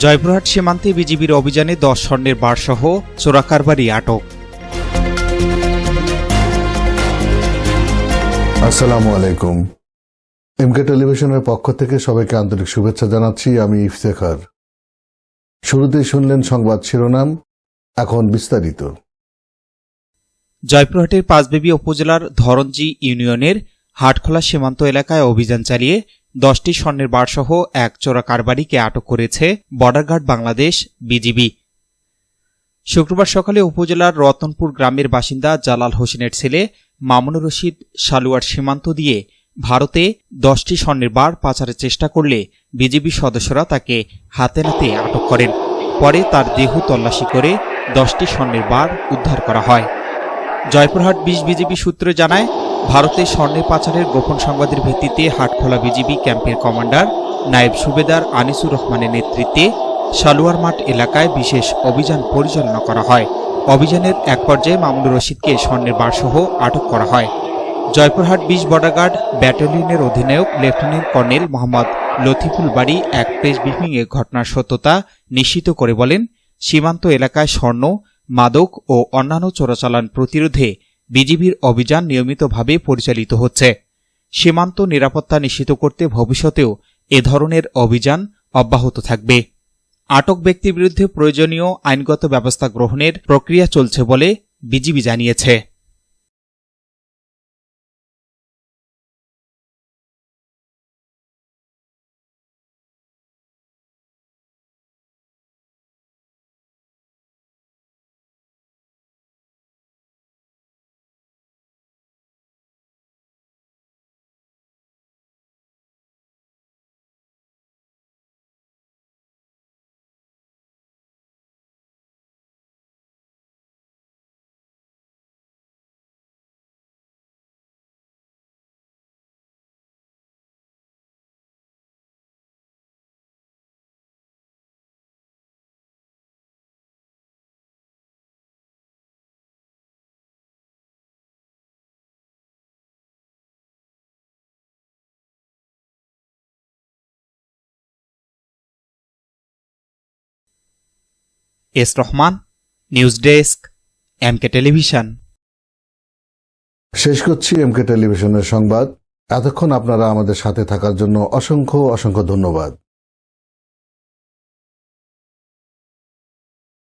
জয়পুরহাট সীমান্তে বিজিবির অভিযানে 10 স্বর্ণের বারসহ চোরাকারবারি আটক। আসসালামু আলাইকুম। এমকে টেলিভিশনের পক্ষ থেকে সবাইকে আন্তরিক শুভেচ্ছা জানাচ্ছি। আমি ইফতেখার। শুরুতেই শুনলেন সংবাদ শিরোনাম, এখন বিস্তারিত। জয়পুরহাটের পাঁচবিবি উপজেলার ধরঞ্জি ইউনিয়নের হাটখোলা সীমান্ত এলাকায় অভিযান চালিয়ে 10টি স্বর্ণের বারসহ এক চোরা কারবারিকে আটক করেছে বর্ডার গার্ড বাংলাদেশ বিজিবি। শুক্রবার সকালে উপজেলার রতনপুর গ্রামের বাসিন্দা জালাল হোসেনের ছেলে মামুনুর রশিদ সালুয়ার সীমান্ত দিয়ে ভারতে 10টি স্বর্ণের বার পাচারের চেষ্টা করলে বিজিবি সদস্যরা তাকে হাতে নাতে আটক করেন। পরে তার দেহ তল্লাশি করে 10টি স্বর্ণের বার উদ্ধার করা হয়। জয়পুরহাট 20 বিজিবি সূত্র জানায়, ভারতে স্বর্ণের পাচারের গোপন সংবাদের ভিত্তিতে হাটখোলা বিজিবি ক্যাম্পের কমান্ডার নায়েব সুবেদার আনিসুর রহমানের নেতৃত্বে সালুয়ার মাঠ এলাকায় বিশেষ অভিযান পরিচালনা করা হয়। অভিযানের এক পর্যায়ে মামুনুর রশিদকে স্বর্ণের বারসহ আটক করা হয়। জয়পুরহাট 20 বর্ডার গার্ড ব্যাটালিয়নের অধিনায়ক লেফটেন্যান্ট কর্নেল মোহাম্মদ লতিফুল বাড়ি এক প্রেস ব্রিফিংয়ে ঘটনার সত্যতা নিশ্চিত করে বলেন, সীমান্ত এলাকায় স্বর্ণ, মাদক ও অন্যান্য চোরাচালান প্রতিরোধে বিজিবির অভিযান নিয়মিতভাবে পরিচালিত হচ্ছে। সীমান্ত নিরাপত্তা নিশ্চিত করতে ভবিষ্যতেও এ ধরনের অভিযান অব্যাহত থাকবে। আটক ব্যক্তির বিরুদ্ধে প্রয়োজনীয় আইনগত ব্যবস্থা গ্রহণের প্রক্রিয়া চলছে বলে বিজিবি জানিয়েছে। S Rahman, news desk, MK television. শেষ করছি এমকে টেলিভিশনের সংবাদ। এতক্ষণ আপনারা আমাদের সাথে থাকার জন্য অসংখ্য ধন্যবাদ।